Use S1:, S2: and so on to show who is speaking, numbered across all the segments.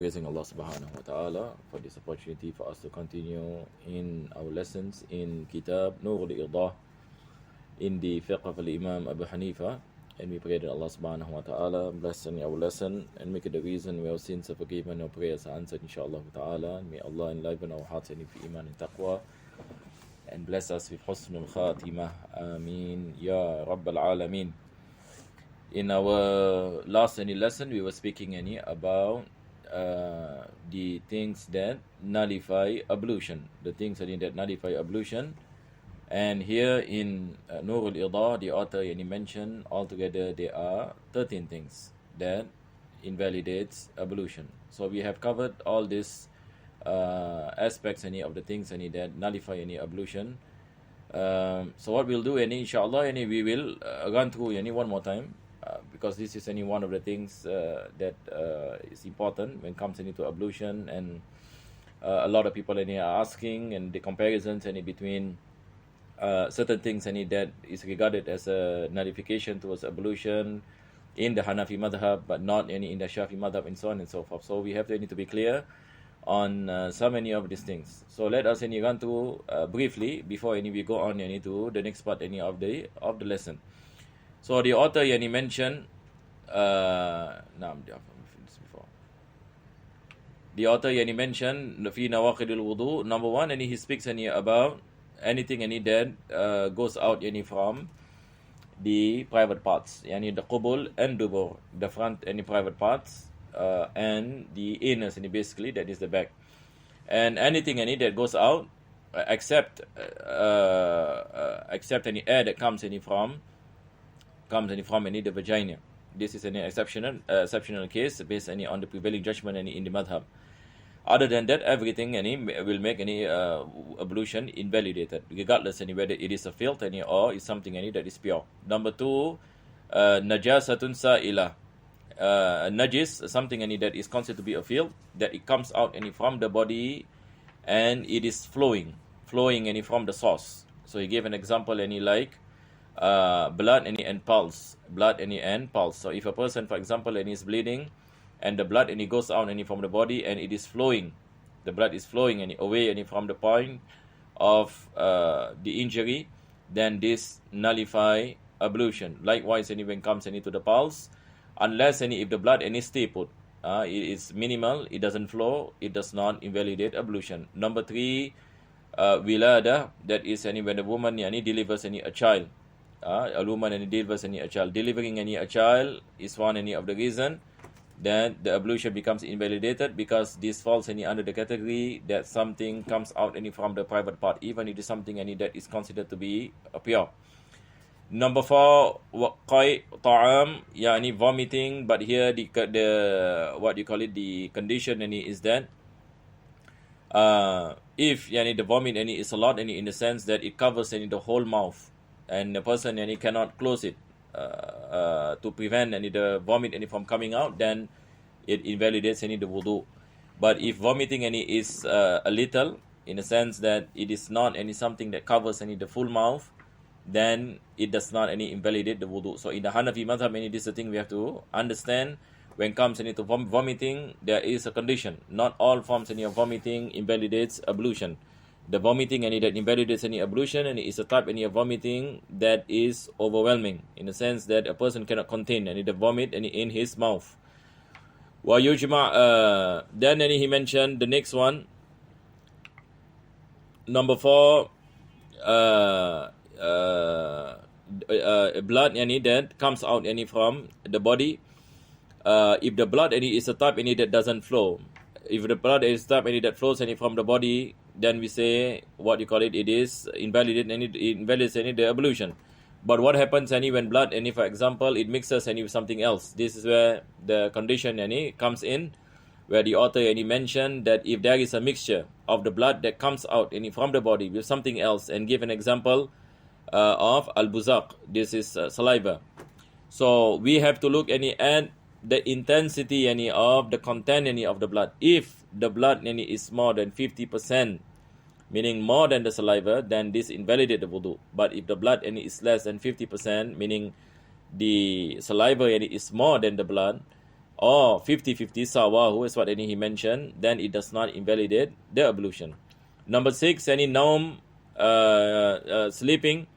S1: Praising Allah subhanahu wa ta'ala for this opportunity for us to continue in our lessons in Kitab, Idah, in the Fiqh of Imam Abu Hanifa. And we pray that Allah subhanahu wa ta'ala bless our lesson and make it the reason where our sins are forgiven and our prayers are answered, inshaAllah ta'ala. And may Allah enliven our hearts and iman and taqwa and bless us with husnul khatimah. Ameen. Ya Rabbal Alameen. In our last lesson, we were speaking about the things that nullify ablution, and here in Idah, the author mentioned altogether there are 13 things that invalidates ablution. So we have covered all these aspects of the things that nullify ablution. So what we'll do, inshallah, we will run through one more time, because this is one of the things that is important when it comes to ablution, and a lot of people are asking, and the comparisons between certain things that is regarded as a nullification towards ablution in the Hanafi madhab, but not in the Shafi madhab, and so on and so forth. So we have to be clear on so many of these things. So let us run through briefly before we go on to the next part of the lesson. So the author mentioned, the author mentioned fi nawaqidul wudu, number one, and he speaks about anything that goes out from the private parts, the qubul and dubur, the front private parts, and the anus, basically that is the back, and anything that goes out except any air that comes from the vagina. This is an exceptional case based on the prevailing judgment in the madhab. Other than that, everything will make ablution invalidated, regardless whether it is a filth or is something that is pure. Number two, najasatun sa'ila. Najis, something that is considered to be a filth, that it comes out from the body and it is flowing from the source. So he gave an example like blood and pulse. So if a person, for example, is bleeding, and the blood goes out from the body, and it is flowing, the blood is flowing away from the point of the injury, then this nullify ablution. Likewise, when it comes to the pulse, unless if the blood stay put, it is minimal, it doesn't flow, it does not invalidate ablution. Number three, wilada, that is when the woman delivers a child. A woman delivers a child. Delivering a child is one of the reason that the ablution becomes invalidated, because this falls under the category that something comes out from the private part, even if it is something that is considered to be pure. Number four, waqai ta'am, vomiting, but here the what you call it, the condition is that if the vomit is a lot in the sense that it covers the whole mouth, and the person cannot close it to prevent the vomit from coming out, then it invalidates the wudu. But if vomiting is a little, in the sense that it is not something that covers the full mouth, then it does not invalidate the wudu. So in the Hanafi madhab, this is the thing we have to understand. When it comes to vomiting, there is a condition. Not all forms of vomiting invalidates ablution. The vomiting that invalidates ablution is a type of vomiting that is overwhelming, in the sense that a person cannot contain the vomit in his mouth. Then he mentioned the next one, number four, blood that comes out from the body. If the blood is a type that doesn't flow, if the blood is type that flows from the body, then we say what you call it, it is invalidates the ablution. But what happens when blood for example it mixes with something else? This is where the condition comes in, where the author mentioned that if there is a mixture of the blood that comes out from the body with something else, and give an example of al-buzaq, this is saliva. So we have to look at the intensity of the content of the blood. If the blood is more than 50%, meaning more than the saliva, then this invalidates the wudu. But if the blood is less than 50%, meaning the saliva is more than the blood, or 50-50 sawa, who is what he mentioned, then it does not invalidate the ablution. Number 6, any naum, sleeping,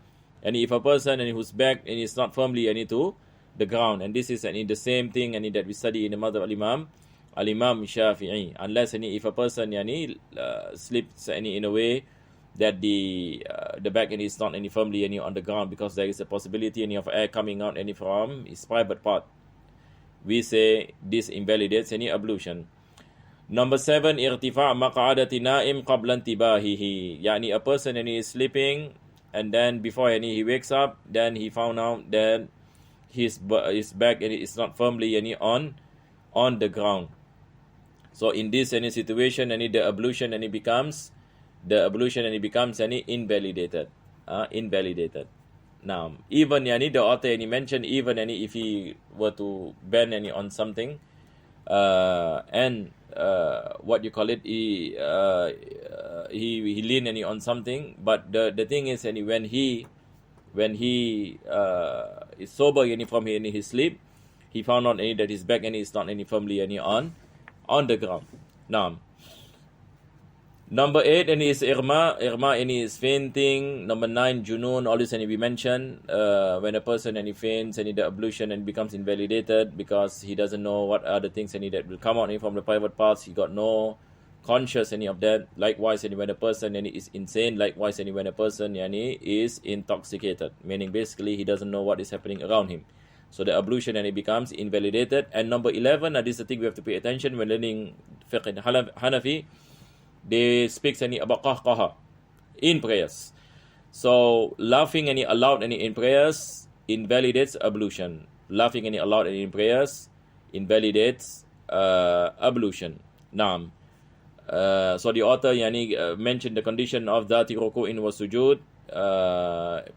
S1: and if a person whose back and is not firmly to the ground, and this is the same thing that we study in the mother al-Imam Shafi'i, unless if a person sleeps in a way that the back is not firmly on the ground, because there is a possibility of air coming out from his private part, we say this invalidates any ablution. Number 7, irtifa' maq'adati na'im qabla intibahihi, yani a person is sleeping, and then before he wakes up, then he found out that his back is not firmly on the ground. So in this situation, the ablution becomes invalidated. Now, even the author mentioned, even if he were to bend on something, and what you call it, he lean on something, but the thing is, when he is sober from his sleep, he found out that his back is not firmly on the ground. Now, number 8, is irma is fainting. Number 9, junun, all this we mentioned, when a person faints the ablution becomes invalidated, because he doesn't know what are the things that will come out from the private parts. He got no conscious of that. Likewise, when a person is insane, likewise when a person is intoxicated, meaning basically he doesn't know what is happening around him. So the ablution becomes invalidated. And number 11, this is the thing we have to pay attention when learning Fiqh in Hanafi. They speak about qahqaha in prayers. So laughing aloud in prayers invalidates ablution. Laughing aloud in prayers invalidates ablution. Naam. So the author mentioned the condition of dhati ruku'in wa sujud,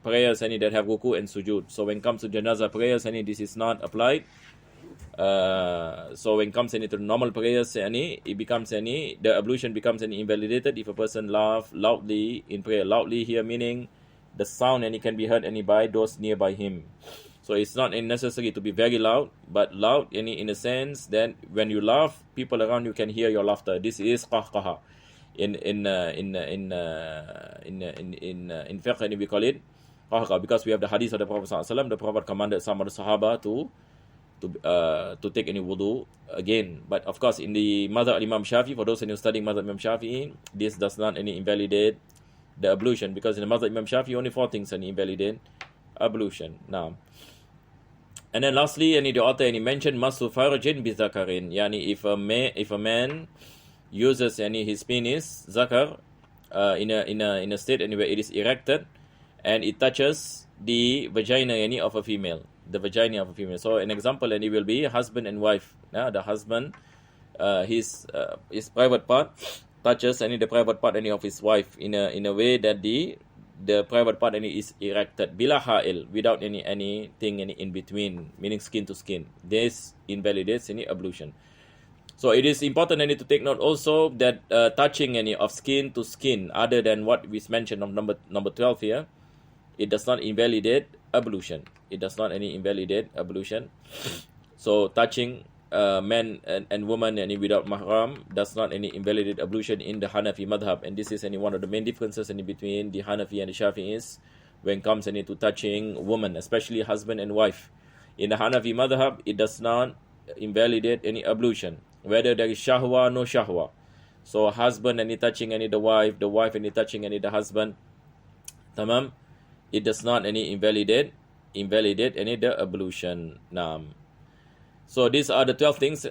S1: prayers that have ruku' and sujud. So when it comes to janazah prayers, this is not applied. So when it comes to normal prayers, it becomes the ablution becomes invalidated if a person laugh loudly in prayer. Loudly here meaning the sound can be heard by those nearby him. So it's not necessary to be very loud, but loud in a sense that when you laugh, people around you can hear your laughter. This is qahqaha. In fiqh we call it qahqaha, because we have the hadith of the Prophet ﷺ. The Prophet commanded some of the Sahaba to take any wudu again. But of course, in the Madhab al-Imam Shafi, for those who are studying Madhab Imam Shafi, this does not invalidate the ablution, because in the Madhab Imam Shafi only 4 things invalidate ablution. Now, and then lastly, the author mentioned masu farjin bi zakarin, yani if a man uses his penis zakar in a state where it is erected and it touches the vagina of a female, the vagina of a female. So an example it will be husband and wife. The husband, his private part touches the private part of his wife in a way that the private part is erected bila ha'il, without anything in between, meaning skin to skin. This invalidates any ablution. So it is important to take note also that touching of skin to skin, other than what we mentioned of number 12 here, it does not invalidate ablution. It does not invalidate ablution. So touching man and woman without mahram does not invalidate ablution in the Hanafi madhab, and this is one of the main differences between the Hanafi and the Shafi'is when it comes to touching woman, especially husband and wife. In the Hanafi madhab, it does not invalidate any ablution, whether there is shahwa, no shahwa. So husband touching the wife touching the husband, tamam, it does not invalidate the ablution. Naam. So these are the 12 things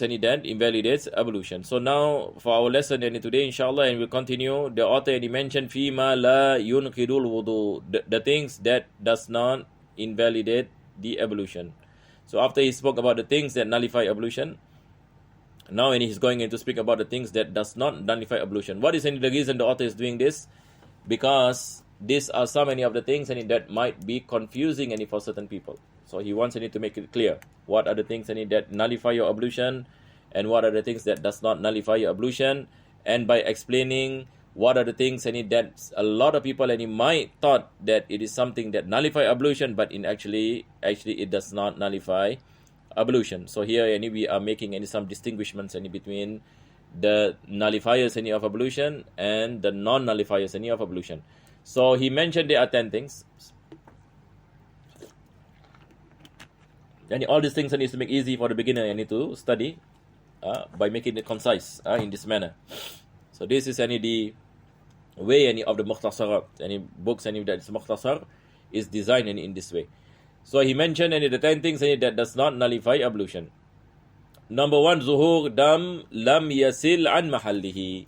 S1: that invalidates ablution. So now for our lesson today, inshallah, and we'll continue, the author mentioned fima la yunqidul wudu, the things that does not invalidate the ablution. So after he spoke about the things that nullify ablution, now he's going to speak about the things that does not nullify ablution. What is the reason the author is doing this? Because these are so many of the things that might be confusing for certain people. So he wants to make it clear. What are the things that nullify your ablution, and what are the things that does not nullify your ablution? And by explaining what are the things that a lot of people might thought that it is something that nullify ablution, but in actually it does not nullify ablution. So here we are making some distinguishments between the nullifiers of ablution and the non-nullifiers of ablution. So he mentioned there are 10 things. And all these things needs to make easy for the beginner to study by making it concise in this manner. So this is the way of the mukhtasarat. Any books that is mukhtasar is designed in this way. So he mentioned the 10 things that does not nullify ablution. Number 1, zuhur dam lam yasil an mahallihi.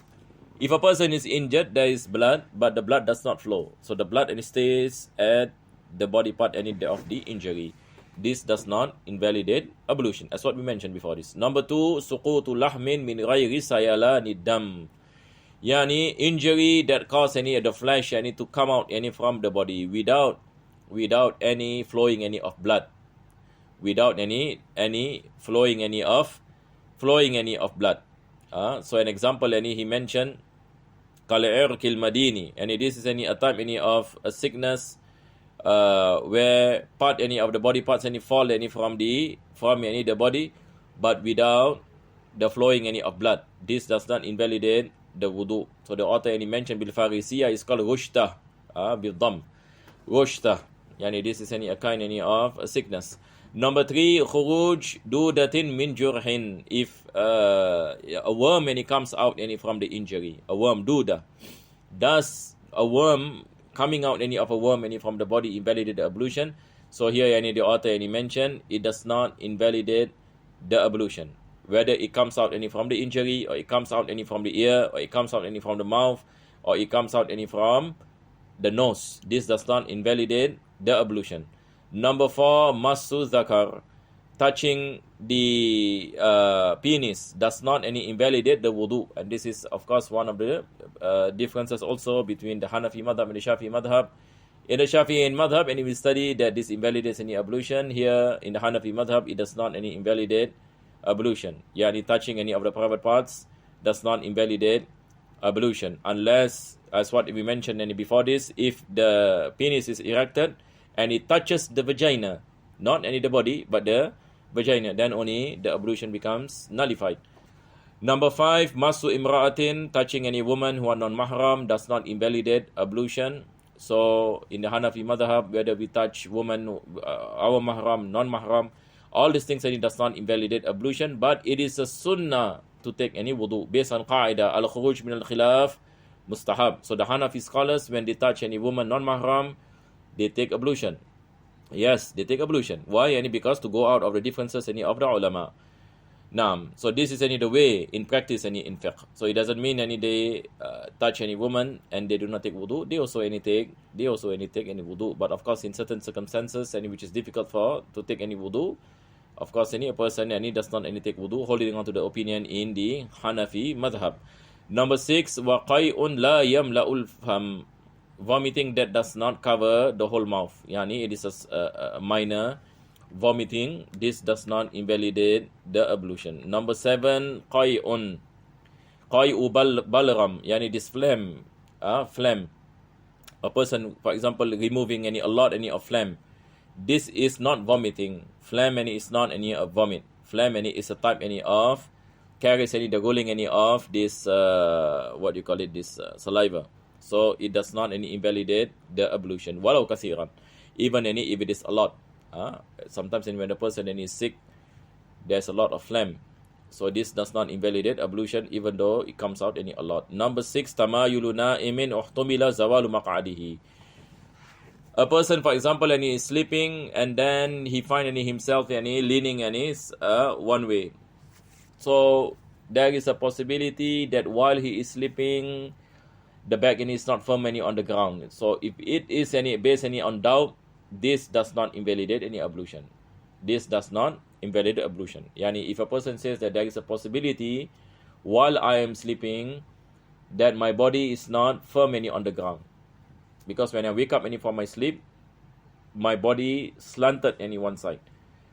S1: If a person is injured, there is blood, but the blood does not flow. So the blood stays at the body part of the injury. This does not invalidate ablution, as what we mentioned before this. Number 2, suqutu lahmin min ghairi sayalani dam. Yani injury that cause the flesh to come out from the body without any flowing of blood, without any flowing of blood. So an example he mentioned kal'irqil madini, and this is a type of a sickness where part of the body parts fall from the body, but without the flowing of blood. This does not invalidate the wudu. So the author mentioned bil farisiya is called rushtah, bil dam, rushtah. Yani this is a kind of a sickness. Number 3, khuruj dudatin min jurhin. If a worm comes out from the injury, a worm, duda. Does a worm coming out of a worm from the body invalidate the ablution? So here the author mentioned it does not invalidate the ablution. Whether it comes out from the injury, or it comes out from the ear, or it comes out from the mouth, or it comes out from the nose, this does not invalidate the ablution. Number 4, masu zakar. Touching the penis does not invalidate the wudu. And this is, of course, one of the differences also between the Hanafi madhab and the Shafi'i madhab. In the Shafi'i madhab, we study that this invalidates any ablution. Here, in the Hanafi madhab, it does not invalidate ablution. Yani touching any of the private parts does not invalidate ablution, unless, as what we mentioned before this, if the penis is erected and it touches the vagina, not the body, but the vagina, then only the ablution becomes nullified. Number 5, masu imra'atin, touching any woman who are non-mahram does not invalidate ablution. So in the Hanafi madhab, whether we touch woman, our mahram, non-mahram, all these things it does not invalidate ablution, but it is a sunnah to take any wudu based on qaida al-khuruj min al-khilaf mustahab. So the Hanafi scholars, when they touch any woman non-mahram, they take ablution. Yes, they take ablution. Why? Because to go out of the differences of the ulama. So this is the way in practice in fiqh. So it doesn't mean they touch any woman and they do not take wudu. They also take any wudu. But of course, in certain circumstances, which is difficult to take any wudu, of course, a person does not take wudu, holding on to the opinion in the Hanafi madhab. Number 6, waqai'un la yamla'ul fam. Vomiting that does not cover the whole mouth. Yani it is a minor vomiting. This does not invalidate the ablution. Number 7, qai'un. Qai'u balram. Yani this phlegm. Phlegm. A person, for example, removing a lot of phlegm. This is not vomiting. Phlegm is not a vomit. Phlegm is a type of carries the rolling of this what you call it, this saliva. So it does not invalidate the ablution. Walau kasiran. Even if it is a lot. Sometimes when the person is sick, there's a lot of phlegm. So this does not invalidate ablution, even though it comes out a lot. Number 6, tamayulu na'imin uhtumila zawalu maq'adihi. A person, for example, he is sleeping and then he finds himself leaning one way. So there is a possibility that while he is sleeping, the back is not firm on the ground. So if it is based on doubt, this does not invalidate any ablution. This does not invalidate ablution. Yani if a person says that there is a possibility while I am sleeping that my body is not firm on the ground, because when I wake up from my sleep, my body slanted one side.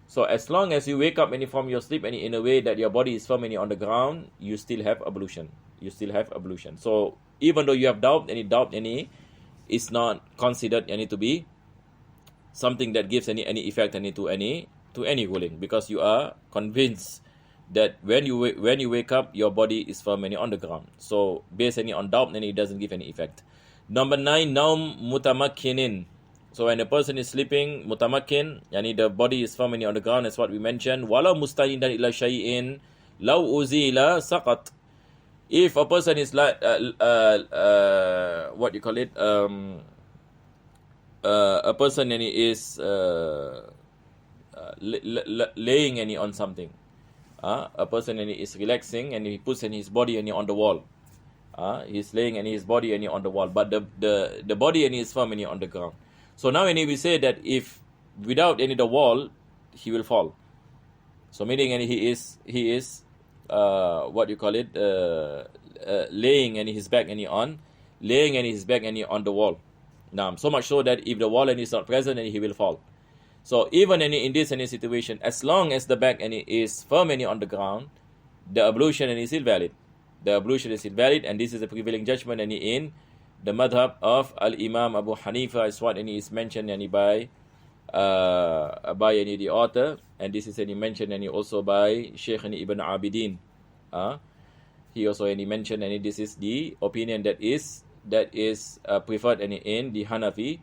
S1: So as long as you wake up from your sleep in a way that your body is firm on the ground, you still have ablution. So even though you have doubt is not considered to be something that gives any effect to any to any ruling, because you are convinced that when you wake up, your body is firm and on the ground. So based on doubt, then it doesn't give any effect. Number 9, naum mutamakkinin. So when a person is sleeping, mutamakkin, yani the body is firm and on the ground, that's what we mentioned. Walau mustanidan ila shay'in law uzila saqat. If a person is like what you call it, a person is laying on something. A person is relaxing and he puts his body on the wall. He's laying his body on the wall, but the body is firm on the ground. So now we say that if without the wall, he will fall. So meaning he is what you call it, laying his back on the wall. Now, so much so that if the wall is not present, he will fall. So even in this situation, as long as the back is firm on the ground, the ablution is still valid. The ablution is still valid, and this is the prevailing judgment in the madhab of Al-Imam Abu Hanifa, is what is mentioned by the author, and this is mentioned also by Sheikh Ibn Abidin. He also mentioned, and this is the opinion that is preferred in the Hanafi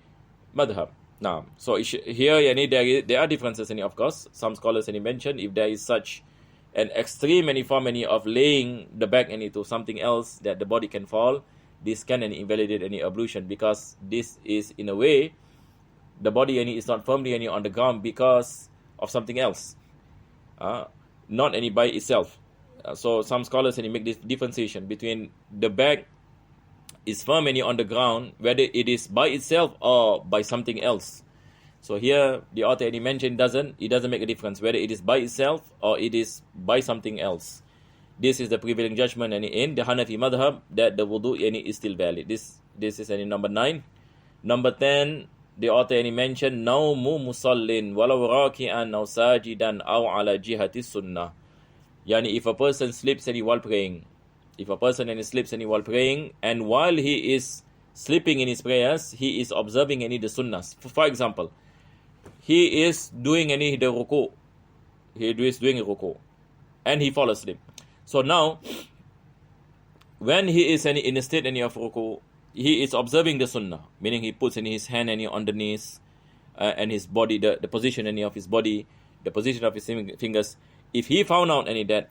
S1: madhab. Now, so here there are differences, of course. Some scholars mention if there is such an extreme form of laying the back into something else that the body can fall, this can invalidate any ablution, because this is in a way the body is not firmly on the ground because of something else, not by itself. So some scholars make this differentiation between the back is firm on the ground, whether it is by itself or by something else. So here the author mentioned it doesn't make a difference whether it is by itself or it is by something else. This is the prevailing judgment in the Hanafi madhab, that the wudu is still valid. This is number 9. Number 10, the author mentioned naumu musallin walau raki'an aw sajidan aw ala jihati sunnah. Yani if a person sleeps while praying, and while he is sleeping in his prayers, he is observing the sunnahs. For example, he is doing the ruku. He is doing a ruku, and he falls asleep. So now, when he is in a state of ruku, he is observing the sunnah, meaning he puts his hand on the knees, and his body, the position of his body, the position of his fingers. If he found out that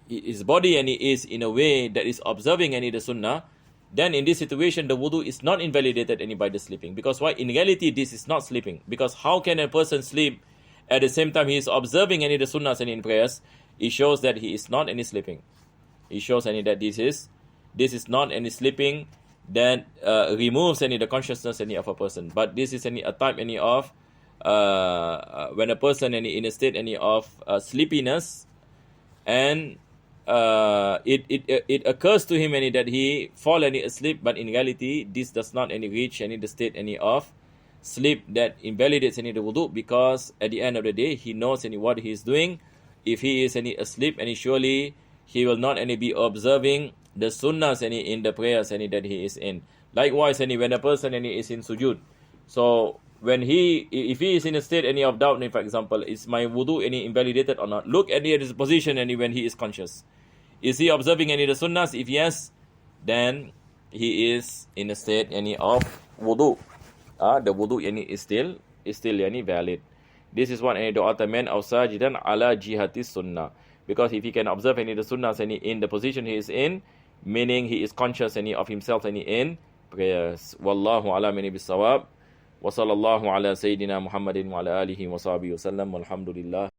S1: his body is in a way that is observing the sunnah, then in this situation the wudu is not invalidated by the sleeping. Because why? In reality, this is not sleeping. Because how can a person sleep at the same time he is observing the sunnahs in prayers? It shows that he is not sleeping. It shows that this is not sleeping that removes the consciousness of a person. But this is a type of when a person in a state of sleepiness, and it occurs to him that he fall asleep, but in reality this does not reach the state of sleep that invalidates the wudu, because at the end of the day he knows what he is doing. If he is asleep, surely he will not be observing the sunnahs in the prayers that he is in. Likewise, when a person is in sujud, so if he is in a state of doubt, for example, is my wudu invalidated or not? Look at his position when he is conscious. Is he observing the sunnahs? If yes, then he is in a state of wudu. The wudu is still valid. This is what the author meant of sajidan ala jihati sunnah. Because if he can observe the sunnahs in the position he is in, meaning he is conscious of himself in prayers. Wallahu a'lam bis-sawab. Wa sallallahu ala sayyidina Muhammadin wa ala alihi wa sahbihi wa sallam. Walhamdulillah.